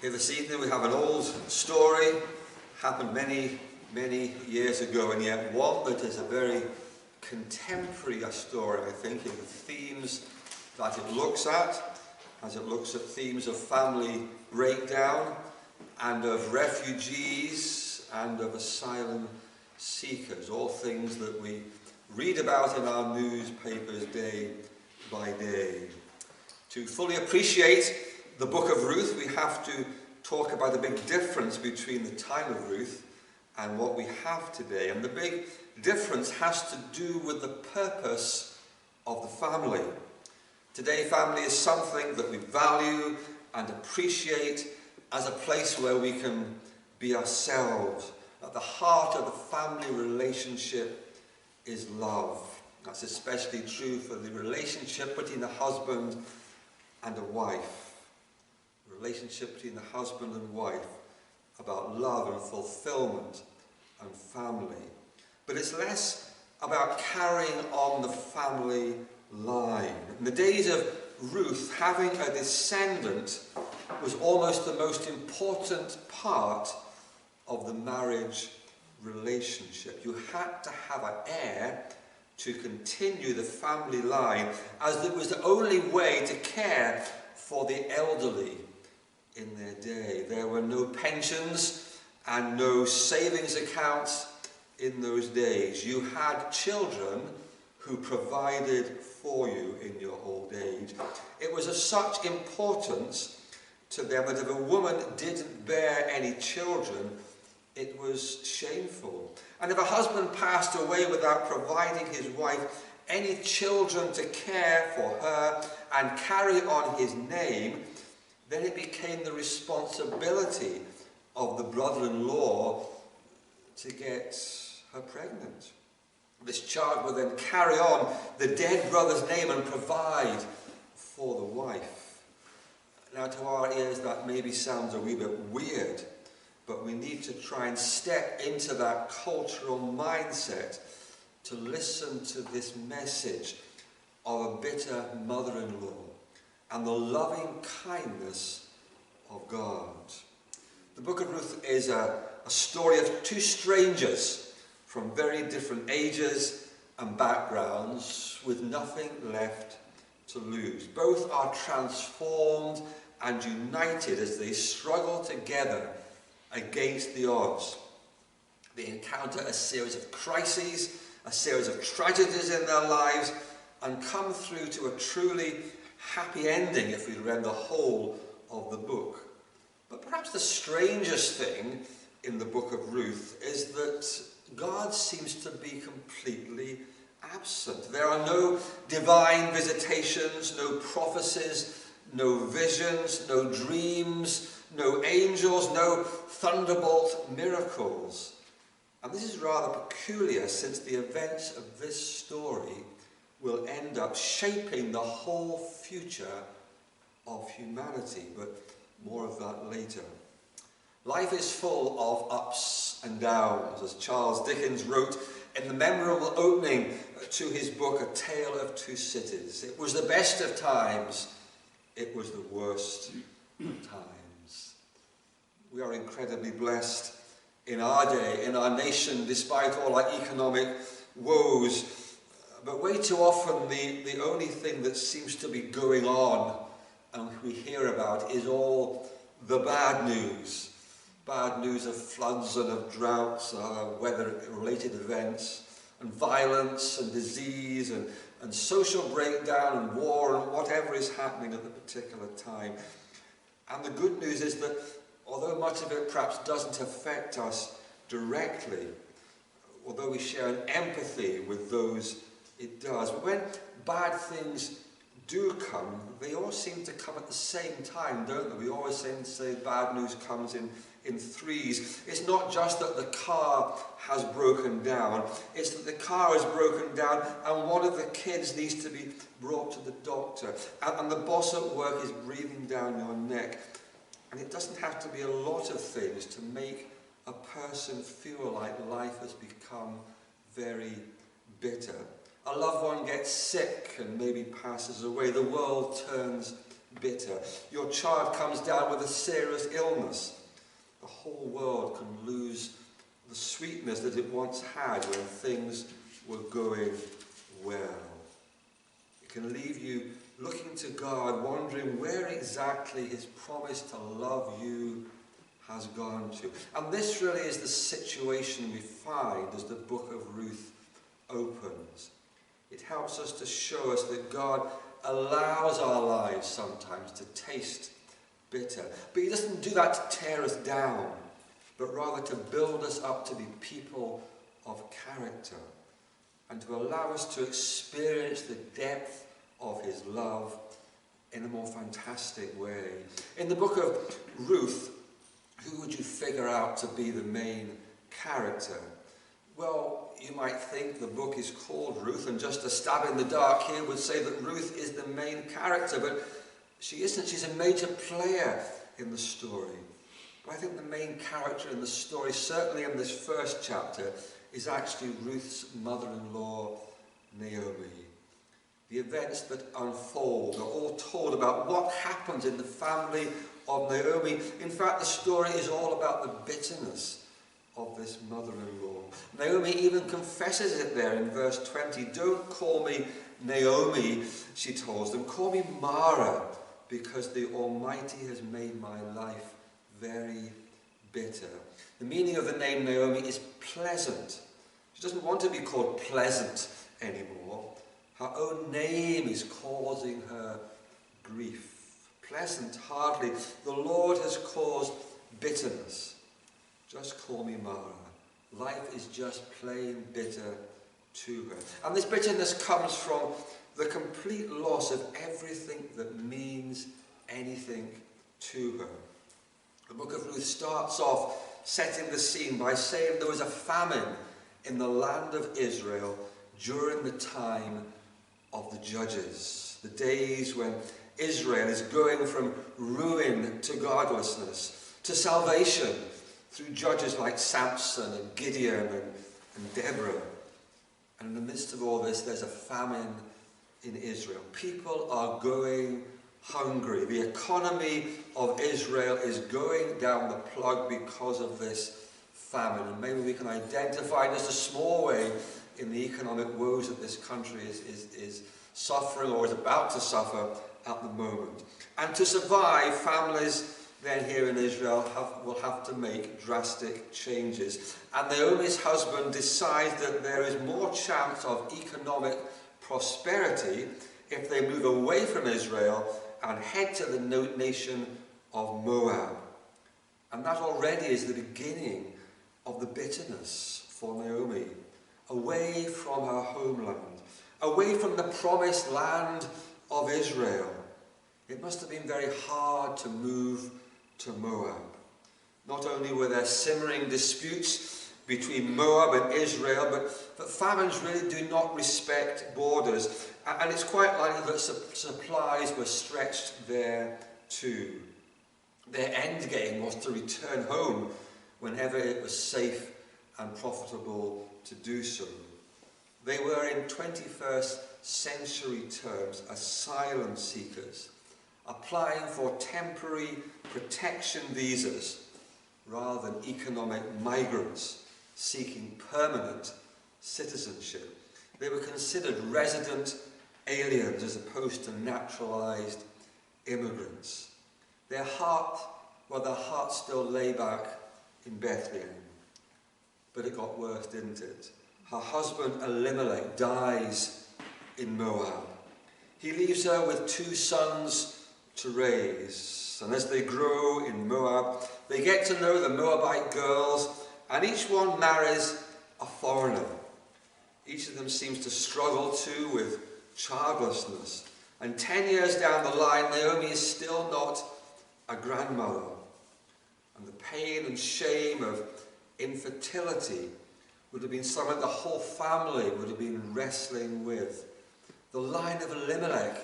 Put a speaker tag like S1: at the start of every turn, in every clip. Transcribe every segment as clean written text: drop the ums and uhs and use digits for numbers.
S1: Here this evening we have an old story, happened many years ago, and yet one that is a very contemporary story, I think, in the themes that it looks at, as it looks at themes of family breakdown, and of refugees, and of asylum seekers, all things that we read about in our newspapers day by day. To fully appreciate the book of Ruth, we have to talk about the big difference between the time of Ruth and what we have today. And the big difference has to do with the purpose of the family. Today, family is something that we value and appreciate as a place where we can be ourselves. At the heart of the family relationship is love. That's especially true for the relationship between a husband and a wife. The relationship between the husband and wife about love and fulfillment and family. But it's less about carrying on the family line. In the days of Ruth, having a descendant was almost the most important part of the marriage relationship. You had to have an heir to continue the family line, as it was the only way to care for the elderly in their day. There were no pensions and no savings accounts in those days. You had children who provided for you in your old age. It was of such importance to them that if a woman didn't bear any children, it was shameful. And if a husband passed away without providing his wife any children to care for her and carry on his name, then it became the responsibility of the brother-in-law to get her pregnant. This child would then carry on the dead brother's name and provide for the wife. Now, to our ears, that maybe sounds a wee bit weird, but we need to try and step into that cultural mindset to listen to this message of a bitter mother-in-law and the loving kindness of God. The book of Ruth is a story of two strangers from very different ages and backgrounds with nothing left to lose. Both are transformed and united as they struggle together against the odds. They encounter a series of crises, a series of tragedies in their lives, and come through to a truly happy ending if we read the whole of the book. But perhaps the strangest thing in the book of Ruth is that God seems to be completely absent. There are no divine visitations, no prophecies, no visions, no dreams, no angels, no thunderbolt miracles. And this is rather peculiar, since the events of this story will end up shaping the whole future of humanity, but more of that later. Life is full of ups and downs, as Charles Dickens wrote in the memorable opening to his book, A Tale of Two Cities. It was the best of times, it was the worst of times. We are incredibly blessed in our day, in our nation, despite all our economic woes. But way too often the only thing that seems to be going on and we hear about is all the bad news. Bad news of floods and of droughts, weather-related events, and violence and disease and social breakdown and war and whatever is happening at the particular time. And the good news is that although much of it perhaps doesn't affect us directly, although we share an empathy with those it does, but when bad things do come, they all seem to come at the same time, don't they? We always seem to say bad news comes in threes. It's not just that the car has broken down, it's that the car has broken down and one of the kids needs to be brought to the doctor, and the boss at work is breathing down your neck. And it doesn't have to be a lot of things to make a person feel like life has become very bitter. A loved one gets sick and maybe passes away. The world turns bitter. Your child comes down with a serious illness. The whole world can lose the sweetness that it once had when things were going well. It can leave you looking to God, wondering where exactly his promise to love you has gone to. And this really is the situation we find as the book of Ruth opens. It helps us to show us that God allows our lives sometimes to taste bitter. But he doesn't do that to tear us down, but rather to build us up to be people of character and to allow us to experience the depth of his love in a more fantastic way. In the book of Ruth, who would you figure out to be the main character? Well, you might think the book is called Ruth, and just a stab in the dark here would say that Ruth is the main character, but she isn't. She's a major player in the story. But I think the main character in the story, certainly in this first chapter, is actually Ruth's mother-in-law, Naomi. The events that unfold are all told about what happens in the family of Naomi. In fact, the story is all about the bitterness of this mother-in-law. Naomi even confesses it there in verse 20. Don't call me Naomi, she tells them. Call me Mara, because the Almighty has made my life very bitter. The meaning of the name Naomi is pleasant. She doesn't want to be called pleasant anymore. Her own name is causing her grief. Pleasant, hardly. The Lord has caused bitterness. Just call me Mara. Life is just plain bitter to her. And this bitterness comes from the complete loss of everything that means anything to her. The book of Ruth starts off setting the scene by saying there was a famine in the land of Israel during the time of the Judges, the days when Israel is going from ruin to godlessness, to salvation through judges like Samson and Gideon and Deborah. And in the midst of all this, there's a famine in Israel. People are going hungry. The economy of Israel is going down the plug because of this famine. And maybe we can identify in just a small way in the economic woes that this country is suffering or is about to suffer at the moment. And to survive, families then here in Israel will have to make drastic changes. And Naomi's husband decides that there is more chance of economic prosperity if they move away from Israel and head to the nation of Moab. And that already is the beginning of the bitterness for Naomi. Away from her homeland, away from the promised land of Israel. It must have been very hard to move to Moab. Not only were there simmering disputes between Moab and Israel, but famines really do not respect borders. And it's quite likely that supplies were stretched there too. Their end game was to return home whenever it was safe and profitable to do so. They were, in 21st century terms, asylum seekers, applying for temporary protection visas rather than economic migrants seeking permanent citizenship. They were considered resident aliens as opposed to naturalized immigrants. Their hearts still lay back in Bethlehem. But it got worse, didn't it? Her husband Elimelech dies in Moab. He leaves her with 2 sons to raise. And as they grow in Moab, they get to know the Moabite girls, and each one marries a foreigner. Each of them seems to struggle too with childlessness. And 10 years down the line, Naomi is still not a grandmother. And the pain and shame of infertility would have been something the whole family would have been wrestling with. The line of Elimelech,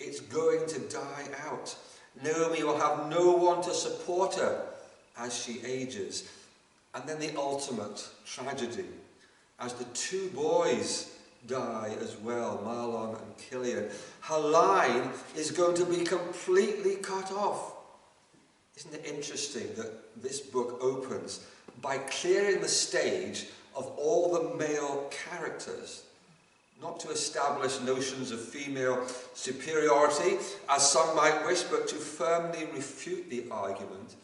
S1: it's going to die out. Naomi will have no one to support her as she ages. And then the ultimate tragedy, as the 2 boys die as well, Mahlon and Kilian. Her line is going to be completely cut off. Isn't it interesting that this book opens by clearing the stage of all the male characters? Not to establish notions of female superiority, as some might wish, but to firmly refute the argument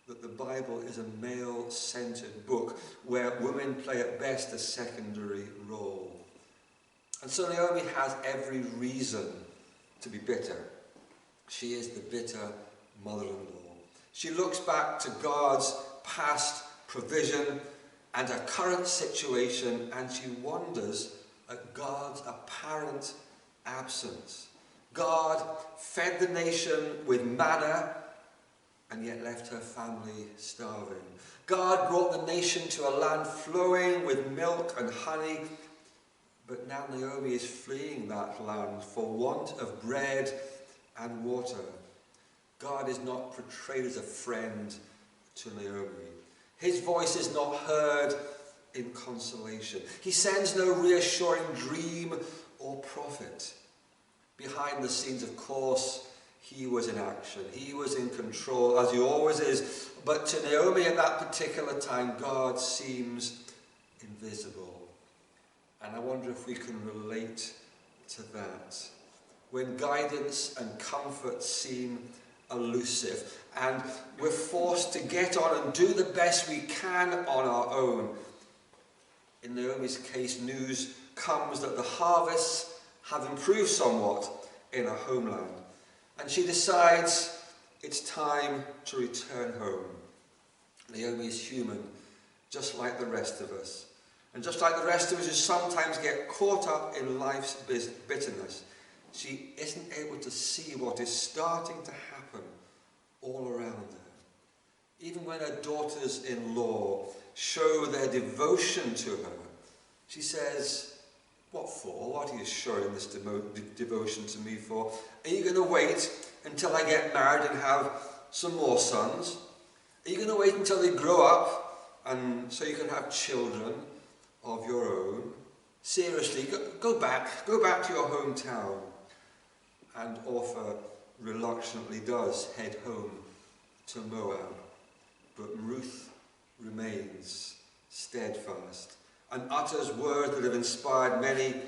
S1: that the Bible is a male-centered book where women play at best a secondary role. And so Naomi has every reason to be bitter. She is the bitter mother-in-law. She looks back to God's past provision and her current situation, and she wonders at God's apparent absence. God fed the nation with manna and yet left her family starving. God brought the nation to a land flowing with milk and honey, but now Naomi is fleeing that land for want of bread and water. God is not portrayed as a friend to Naomi. His voice is not heard in consolation. He sends no reassuring dream or prophet. Behind the scenes, of course, he was in action. He was in control, as he always is. But to Naomi at that particular time, God seems invisible. And I wonder if we can relate to that. When guidance and comfort seem elusive, and we're forced to get on and do the best we can on our own. In Naomi's case, news comes that the harvests have improved somewhat in her homeland, and she decides it's time to return home. Naomi is human, just like the rest of us. And just like the rest of us who sometimes get caught up in life's bitterness, she isn't able to see what is starting to happen all around her. Even when her daughters-in-law show their devotion to her, she says, "What for? What are you showing this devotion to me for? Are you going to wait until I get married and have some more sons? Are you going to wait until they grow up and so you can have children of your own? Seriously, go back to your hometown." And Orpah reluctantly does head home to Moab. But Ruth remains steadfast and utters words that have inspired many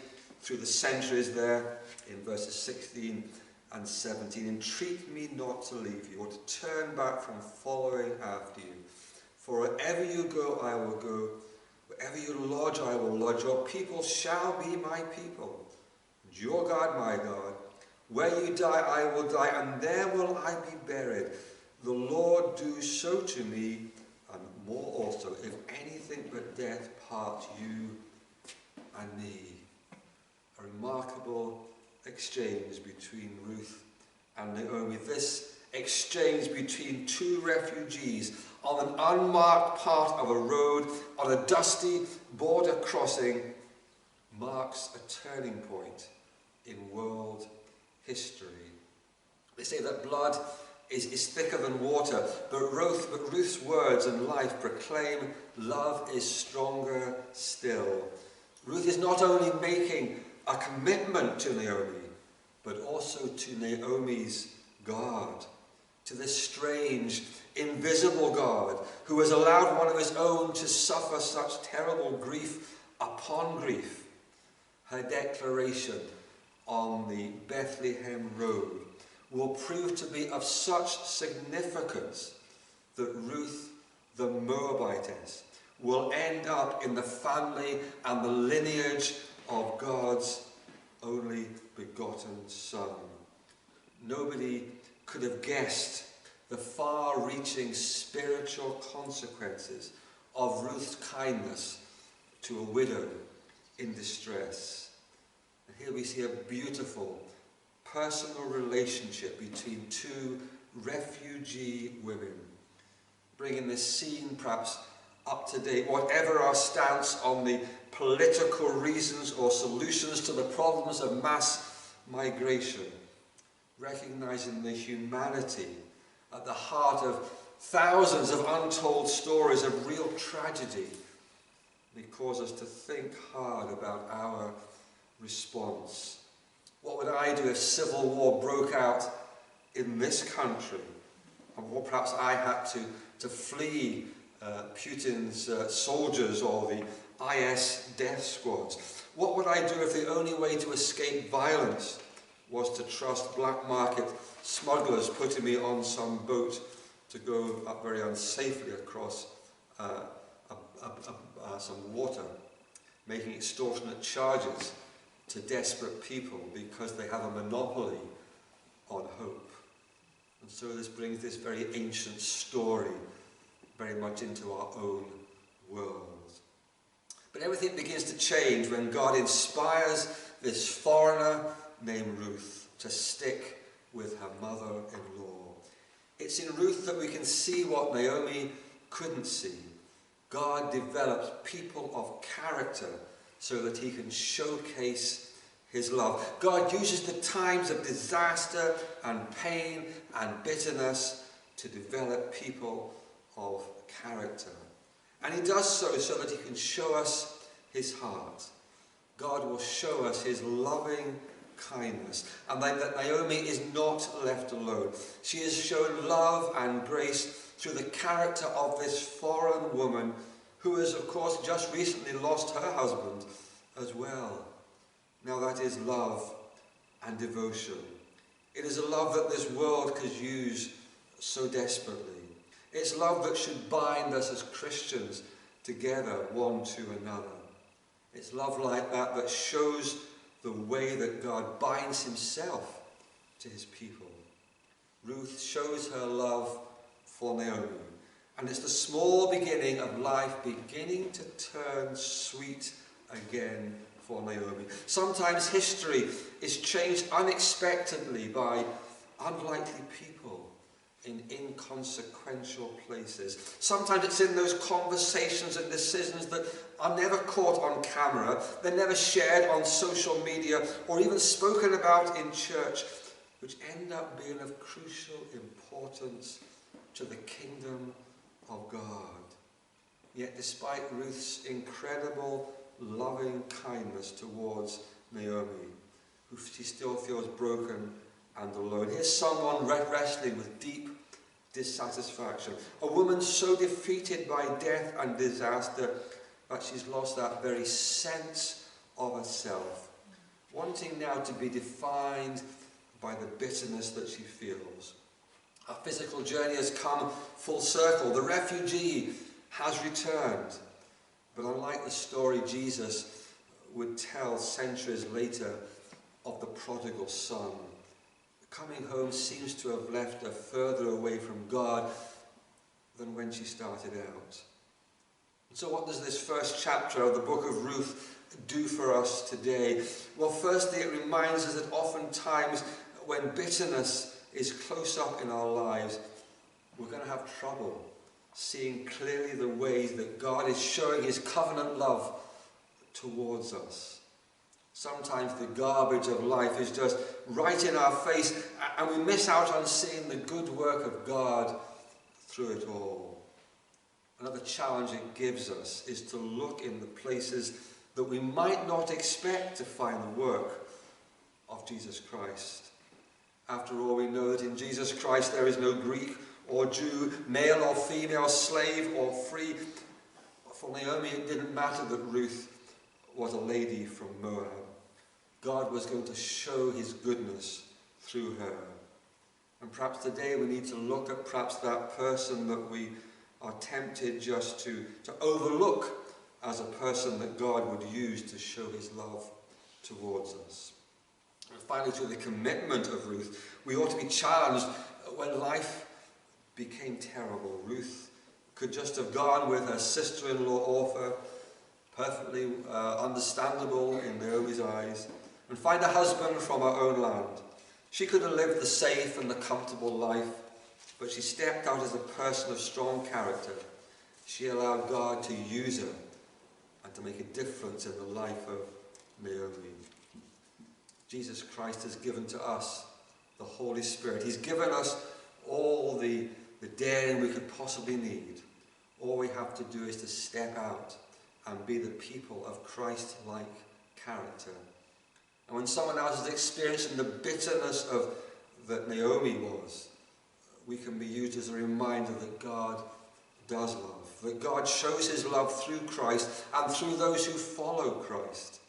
S1: through the centuries there in verses 16 and 17. "Entreat me not to leave you, or to turn back from following after you. For wherever you go, I will go. Wherever you lodge, I will lodge. Your people shall be my people, and your God my God. Where you die, I will die, and there will I be buried. The Lord do so to me, and more also, if anything but death part you and me." A remarkable exchange between Ruth and Naomi. This exchange between two refugees on an unmarked part of a road, on a dusty border crossing, marks a turning point in world history. They say that blood is thicker than water, but Ruth's words and life proclaim love is stronger still. Ruth is not only making a commitment to Naomi, but also to Naomi's God, to this strange, invisible God who has allowed one of his own to suffer such terrible grief upon grief. Her declaration on the Bethlehem road will prove to be of such significance that Ruth the Moabitess will end up in the family and the lineage of God's only begotten Son. Nobody could have guessed the far-reaching spiritual consequences of Ruth's kindness to a widow in distress. And here we see a beautiful personal relationship between two refugee women, bringing this scene perhaps up to date, whatever our stance on the political reasons or solutions to the problems of mass migration, recognizing the humanity at the heart of thousands of untold stories of real tragedy. They cause us to think hard about our response. What would I do if civil war broke out in this country? Or perhaps I had to flee Putin's soldiers or the IS death squads. What would I do if the only way to escape violence was to trust black market smugglers putting me on some boat to go up very unsafely across some water, making extortionate charges to desperate people because they have a monopoly on hope? And so this brings this very ancient story very much into our own world. But everything begins to change when God inspires this foreigner named Ruth to stick with her mother-in-law. It's in Ruth that we can see what Naomi couldn't see. God develops people of character so that he can showcase his love. God uses the times of disaster and pain and bitterness to develop people of character. And he does so that he can show us his heart. God will show us his loving kindness, and that Naomi is not left alone. She is shown love and grace through the character of this foreign woman who has, of course, just recently lost her husband as well. Now that is love and devotion. It is a love that this world could use so desperately. It's love that should bind us as Christians together, one to another. It's love like that that shows the way that God binds himself to his people. Ruth shows her love for Naomi, and it's the small beginning of life beginning to turn sweet again for Naomi. Sometimes history is changed unexpectedly by unlikely people in inconsequential places. Sometimes it's in those conversations and decisions that are never caught on camera, they're never shared on social media or even spoken about in church, which end up being of crucial importance to the kingdom of God. Yet despite Ruth's incredible loving kindness towards Naomi, who she still feels broken and alone. Here's someone wrestling with deep dissatisfaction. A woman so defeated by death and disaster that she's lost that very sense of herself, wanting now to be defined by the bitterness that she feels. Her physical journey has come full circle. The refugee has returned. But unlike the story Jesus would tell centuries later of the prodigal son, coming home seems to have left her further away from God than when she started out. And so what does this first chapter of the book of Ruth do for us today? Well, firstly, it reminds us that oftentimes when bitterness is close up in our lives, we're going to have trouble seeing clearly the ways that God is showing his covenant love towards us. Sometimes the garbage of life is just right in our face, and we miss out on seeing the good work of God through it all. Another challenge it gives us is to look in the places that we might not expect to find the work of Jesus Christ. After all, we know that in Jesus Christ there is no Greek or Jew, male or female, slave or free. For Naomi, it didn't matter that Ruth was a lady from Moab. God was going to show his goodness through her. And perhaps today we need to look at perhaps that person that we are tempted just to overlook as a person that God would use to show his love towards us. And finally, to the commitment of Ruth, we ought to be challenged when life became terrible. Ruth could just have gone with her sister-in-law Orpah, perfectly understandable in Naomi's eyes, and find a husband from her own land. She could have lived the safe and the comfortable life, but she stepped out as a person of strong character. She allowed God to use her and to make a difference in the life of Naomi. Jesus Christ has given to us the Holy Spirit. He's given us all the daring we could possibly need. All we have to do is to step out and be the people of Christ-like character And when someone else is experiencing the bitterness of that Naomi was, we can be used as a reminder that God does love, that God shows his love through Christ and through those who follow Christ.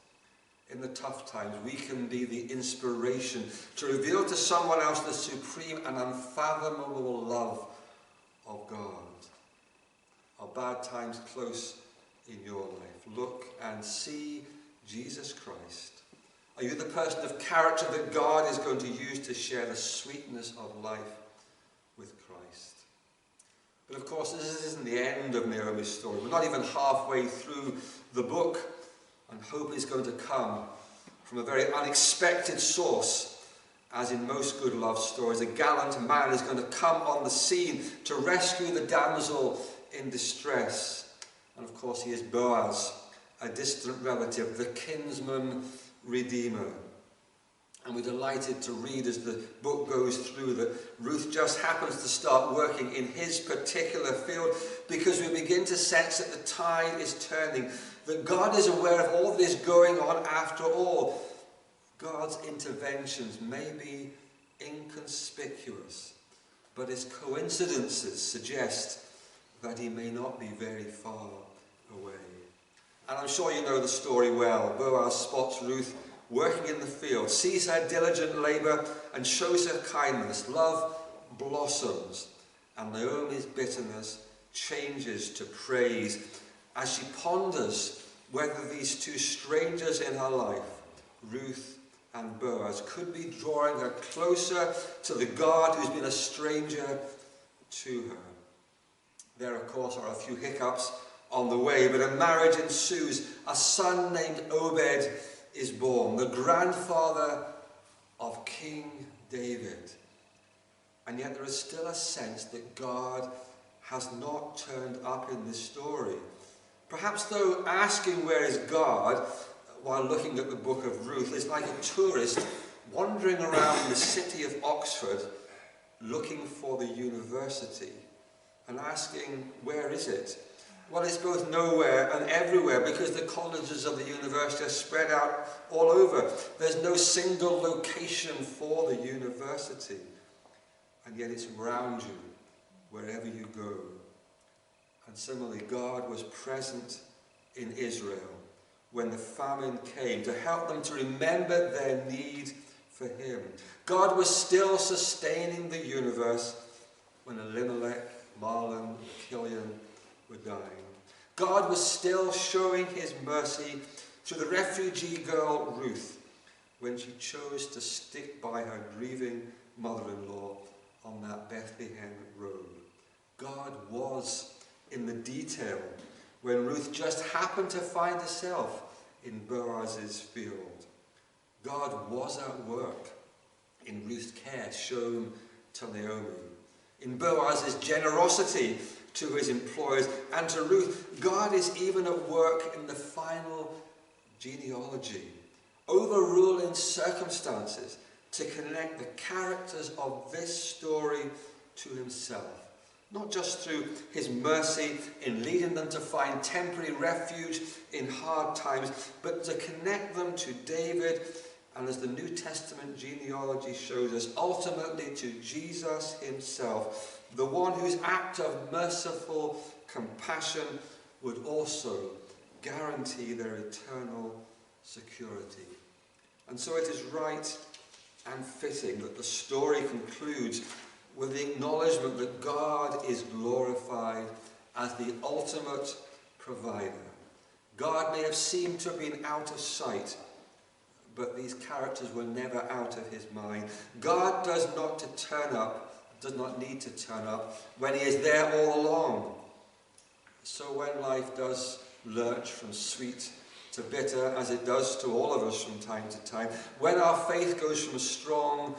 S1: In the tough times, we can be the inspiration to reveal to someone else the supreme and unfathomable love of God. Are bad times close in your life? Look and see Jesus Christ. Are you the person of character that God is going to use to share the sweetness of life with Christ? But of course, this isn't the end of Naomi's story. We're not even halfway through the book, and hope is going to come from a very unexpected source. As in most good love stories, a gallant man is going to come on the scene to rescue the damsel in distress. And of course, he is Boaz, a distant relative, the kinsman redeemer. And we're delighted to read as the book goes through that Ruth just happens to start working in his particular field, because we begin to sense that the tide is turning, that God is aware of all this going on after all. God's interventions may be inconspicuous, but his coincidences suggest that he may not be very far away. And I'm sure you know the story well. Boaz spots Ruth working in the field, sees her diligent labour and shows her kindness. Love blossoms, and Naomi's bitterness changes to praise as she ponders whether these two strangers in her life, Ruth and Boaz, could be drawing her closer to the God who's been a stranger to her. There, of course, are a few hiccups on the way, but a marriage ensues. A son named Obed is born, the grandfather of King David. And yet there is still a sense that God has not turned up in this story. Perhaps, though, asking where is God while looking at the book of Ruth is like a tourist wandering around the city of Oxford looking for the university and asking, where is it? Well, it's both nowhere and everywhere, because the colleges of the university are spread out all over. There's no single location for the university. And yet it's around you, wherever you go. And similarly, God was present in Israel when the famine came to help them to remember their need for him. God was still sustaining the universe when Elimelech, Mahlon, Chilion were dying. God was still showing his mercy to the refugee girl Ruth when she chose to stick by her grieving mother-in-law on that Bethlehem road. God was in the detail when Ruth just happened to find herself in Boaz's field. God was at work in Ruth's care shown to Naomi, in Boaz's generosity to his employers, and to Ruth. God is even at work in the final genealogy, overruling circumstances to connect the characters of this story to himself. Not just through his mercy in leading them to find temporary refuge in hard times, but to connect them to David, and as the New Testament genealogy shows us, ultimately to Jesus himself, the one whose act of merciful compassion would also guarantee their eternal security. And so it is right and fitting that the story concludes with the acknowledgement that God is glorified as the ultimate provider. God may have seemed to have been out of sight, but these characters were never out of his mind. God does not need to turn up when he is there all along. So when life does lurch from sweet to bitter, as it does to all of us from time to time, when our faith goes from strong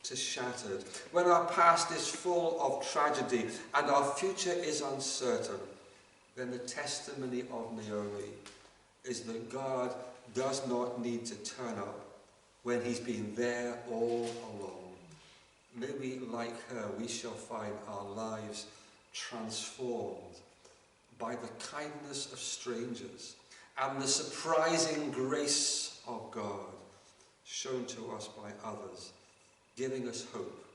S1: to shattered, when our past is full of tragedy and our future is uncertain, then the testimony of Naomi is that God does not need to turn up when he's been there all along. Maybe, like her, we shall find our lives transformed by the kindness of strangers and the surprising grace of God, shown to us by others, giving us hope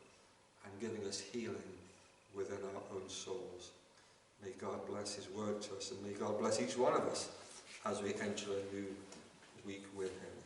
S1: and giving us healing within our own souls. May God bless his word to us, and may God bless each one of us as we enter a new week with him.